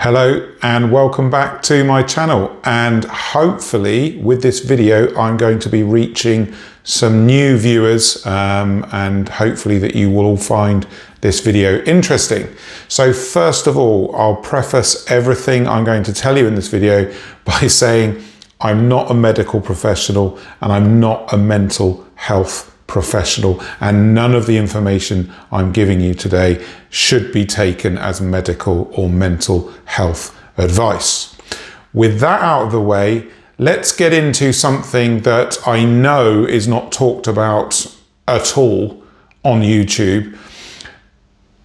Hello and welcome back to my channel, and hopefully with this video I'm going to be reaching some new viewers and hopefully that you will all find this video interesting. So first of all, I'll preface everything I'm going to tell you in this video by saying I'm not a medical professional and I'm not a mental health professional, and none of the information I'm giving you today should be taken as medical or mental health advice. With that out of the way, let's get into something that I know is not talked about at all on YouTube,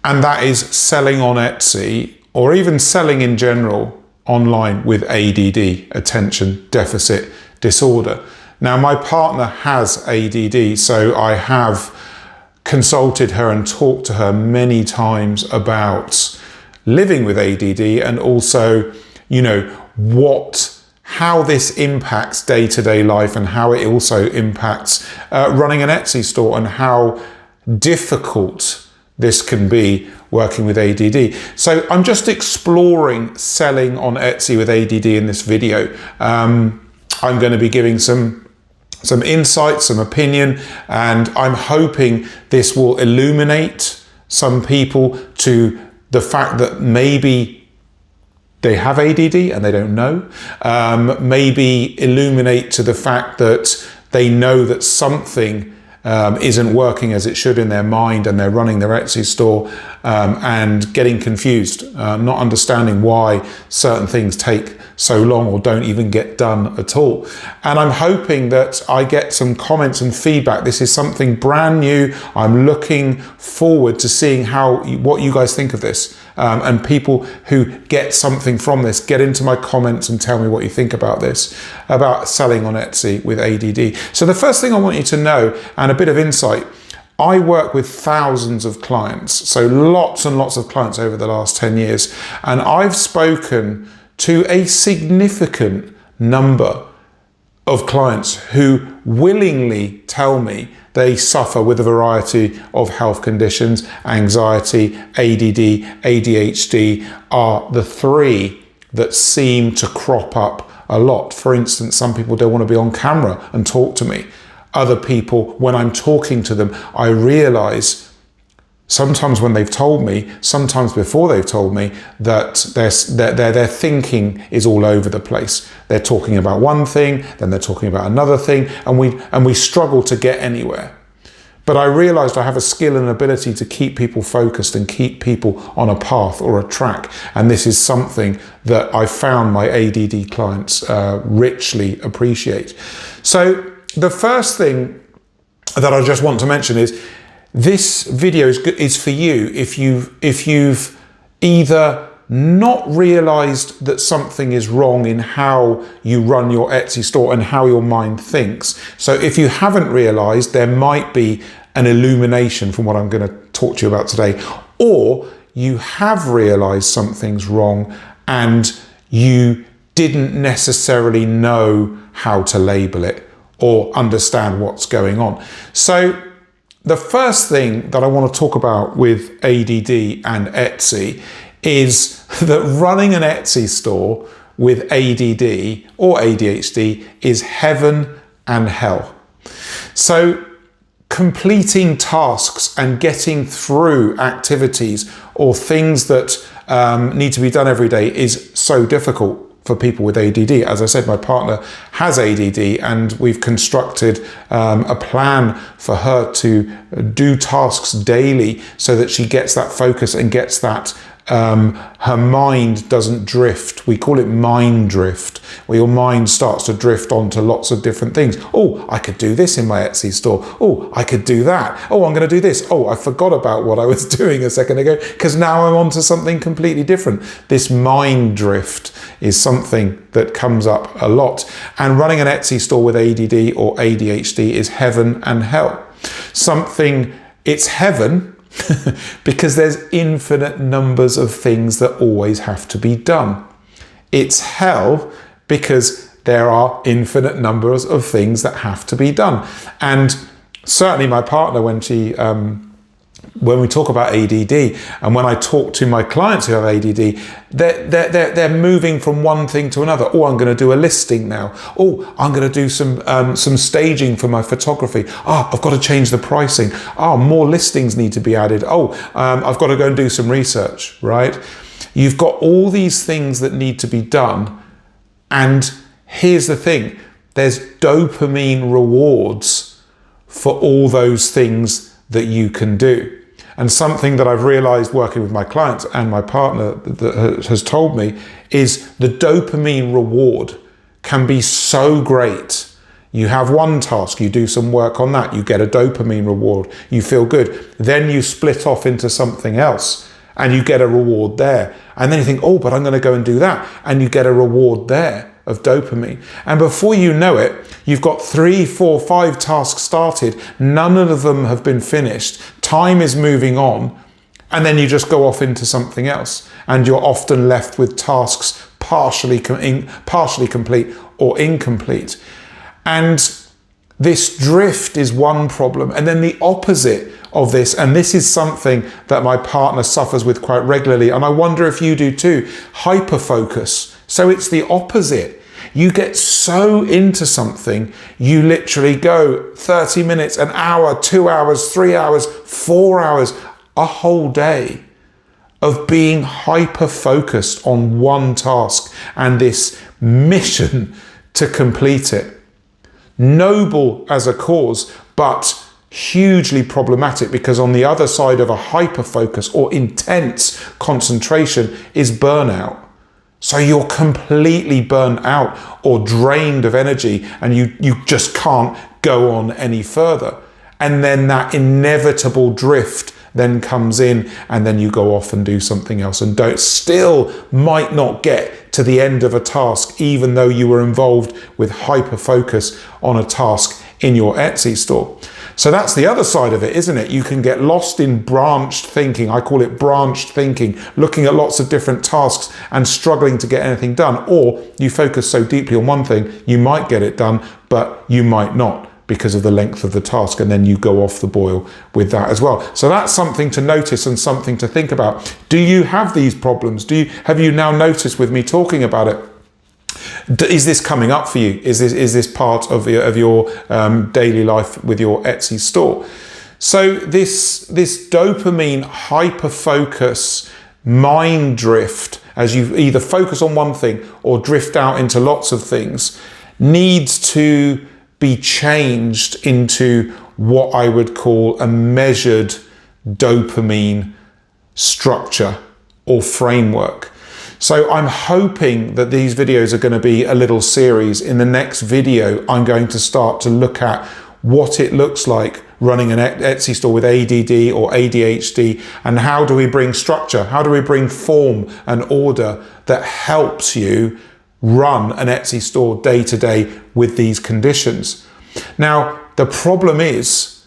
and that is selling on Etsy, or even selling in general online with ADD, attention deficit disorder. Now, my partner has ADD, so I have consulted her and talked to her many times about living with ADD, and also, how this impacts day-to-day life and how it also impacts running an Etsy store, and how difficult this can be working with ADD. So I'm just exploring selling on Etsy with ADD in this video. I'm going to be giving some insight, some opinion, and I'm hoping this will illuminate some people to the fact that maybe they have ADD and they don't know. Maybe illuminate to the fact that they know that something isn't working as it should in their mind, and they're running their Etsy store and getting confused, not understanding why certain things take so long or don't even get done at all. And I'm hoping that I get some comments and feedback. This is something brand new. I'm looking forward to seeing what you guys think of this, and people who get something from this, get into my comments and tell me what you think about this, about selling on Etsy with ADD. So the first thing I want you to know, and a bit of insight, I work with thousands of clients, so lots and lots of clients over the last 10 years, and I've spoken to a significant number of clients who willingly tell me they suffer with a variety of health conditions. Anxiety, ADD, ADHD are the three that seem to crop up a lot. For instance, some people don't want to be on camera and talk to me. Other people, when I'm talking to them, I realize sometimes when they've told me, sometimes before they've told me, that their thinking is all over the place. They're talking about one thing, then they're talking about another thing, and we struggle to get anywhere. But I realized I have a skill and ability to keep people focused and keep people on a path or a track. And this is something that I found my ADD clients richly appreciate. So the first thing that I just want to mention is, this video is for you if you've either not realized that something is wrong in how you run your Etsy store and how your mind thinks. So if you haven't realized, there might be an illumination from what I'm going to talk to you about today, or you have realized something's wrong and you didn't necessarily know how to label it or understand what's going on. So the first thing that I want to talk about with ADD and Etsy is that running an Etsy store with ADD or ADHD is heaven and hell. So completing tasks and getting through activities or things that need to be done every day is so difficult for people with ADD. As I said, my partner has ADD, and we've constructed a plan for her to do tasks daily so that she gets that focus and gets that her mind doesn't drift. We call it mind drift, where your mind starts to drift onto lots of different things. Oh, I could do this in my Etsy store. Oh, I could do that. Oh, I'm going to do this. Oh, I forgot about what I was doing a second ago because now I'm on to something completely different. This mind drift is something that comes up a lot. And running an Etsy store with ADD or ADHD is heaven and hell. It's heaven because there's infinite numbers of things that always have to be done. It's hell because there are infinite numbers of things that have to be done. And certainly my partner, when she when we talk about ADD, and when I talk to my clients who have ADD, they're moving from one thing to another. Oh, I'm going to do a listing now. Oh, I'm going to do some staging for my photography. I've got to change the pricing. More listings need to be added. I've got to go and do some research, right? You've got all these things that need to be done. And here's the thing, there's dopamine rewards for all those things that you can do. And something that I've realized working with my clients and my partner that has told me is the dopamine reward can be so great. You have one task, you do some work on that, you get a dopamine reward, you feel good. Then you split off into something else and you get a reward there. And then you think, but I'm going to go and do that. And you get a reward there of dopamine. And before you know it, you've got 3, 4, 5 tasks started. None of them have been finished. Time is moving on. And then you just go off into something else. And you're often left with tasks partially complete or incomplete. And this drift is one problem. And then the opposite of this, and this is something that my partner suffers with quite regularly, and I wonder if you do too, hyperfocus. So it's the opposite. You get so into something, you literally go 30 minutes, an hour, 2 hours, 3 hours, 4 hours, a whole day of being hyper-focused on one task and this mission to complete it. Noble as a cause, but hugely problematic, because on the other side of a hyper-focus or intense concentration is burnout. So you're completely burnt out or drained of energy, and you just can't go on any further. And then that inevitable drift then comes in, and then you go off and do something else and still might not get to the end of a task, even though you were involved with hyper focus on a task in your Etsy store. So that's the other side of it, isn't it? You can get lost in branched thinking. I call it branched thinking, looking at lots of different tasks and struggling to get anything done. Or you focus so deeply on one thing, you might get it done, but you might not because of the length of the task. And then you go off the boil with that as well. So that's something to notice and something to think about. Do you have these problems? Have you now noticed with me talking about it? Is this coming up for you? Is this part of your daily life with your Etsy store? So this dopamine hyper-focus mind drift, as you either focus on one thing or drift out into lots of things, needs to be changed into what I would call a measured dopamine structure or framework. So I'm hoping that these videos are going to be a little series. In the next video, I'm going to start to look at what it looks like running an Etsy store with ADD or ADHD, and how do we bring structure, how do we bring form and order that helps you run an Etsy store day to day with these conditions. Now, the problem is,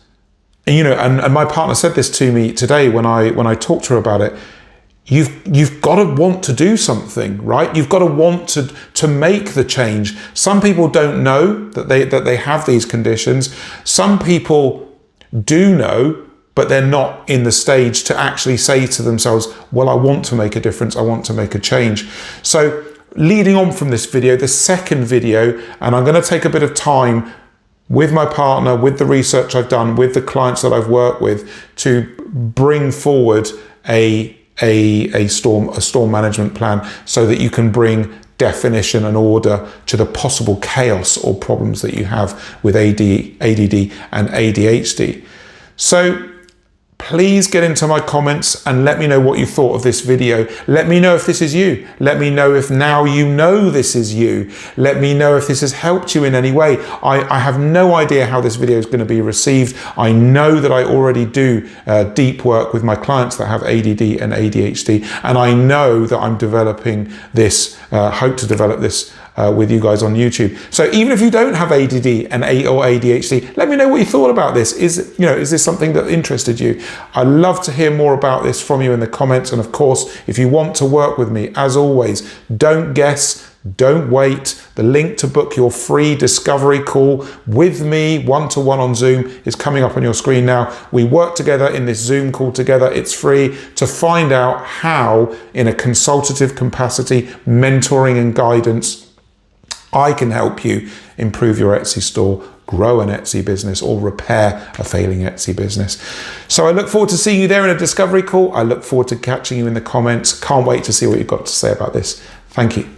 and my partner said this to me today when I talked to her about it, you've got to want to do something, right? You've got to want to make the change. Some people don't know that they have these conditions. Some people do know, but they're not in the stage to actually say to themselves, well, I want to make a difference. I want to make a change. So leading on from this video, the second video, and I'm going to take a bit of time with my partner, with the research I've done, with the clients that I've worked with, to bring forward a store management plan so that you can bring definition and order to the possible chaos or problems that you have with ADD and ADHD. So please get into my comments and let me know what you thought of this video. Let me know if this is you. Let me know if now you know this is you. Let me know if this has helped you in any way. I have no idea how this video is going to be received. I know that I already do deep work with my clients that have ADD and ADHD, and I know that I'm developing this, hope to develop this with you guys on YouTube. So even if you don't have ADD or ADHD, let me know what you thought about this. Is this something that interested you? I'd love to hear more about this from you in the comments. And of course, if you want to work with me, as always, don't guess, Don't wait. The link to book your free discovery call with me, one-to-one on Zoom, is coming up on your screen now. We work together in this Zoom call together. It's free to find out how, in a consultative capacity, mentoring and guidance, I can help you improve your Etsy store, grow an Etsy business, or repair a failing Etsy business. So I look forward to seeing you there in a discovery call. I look forward to catching you in the comments. Can't wait to see what you've got to say about this. Thank you.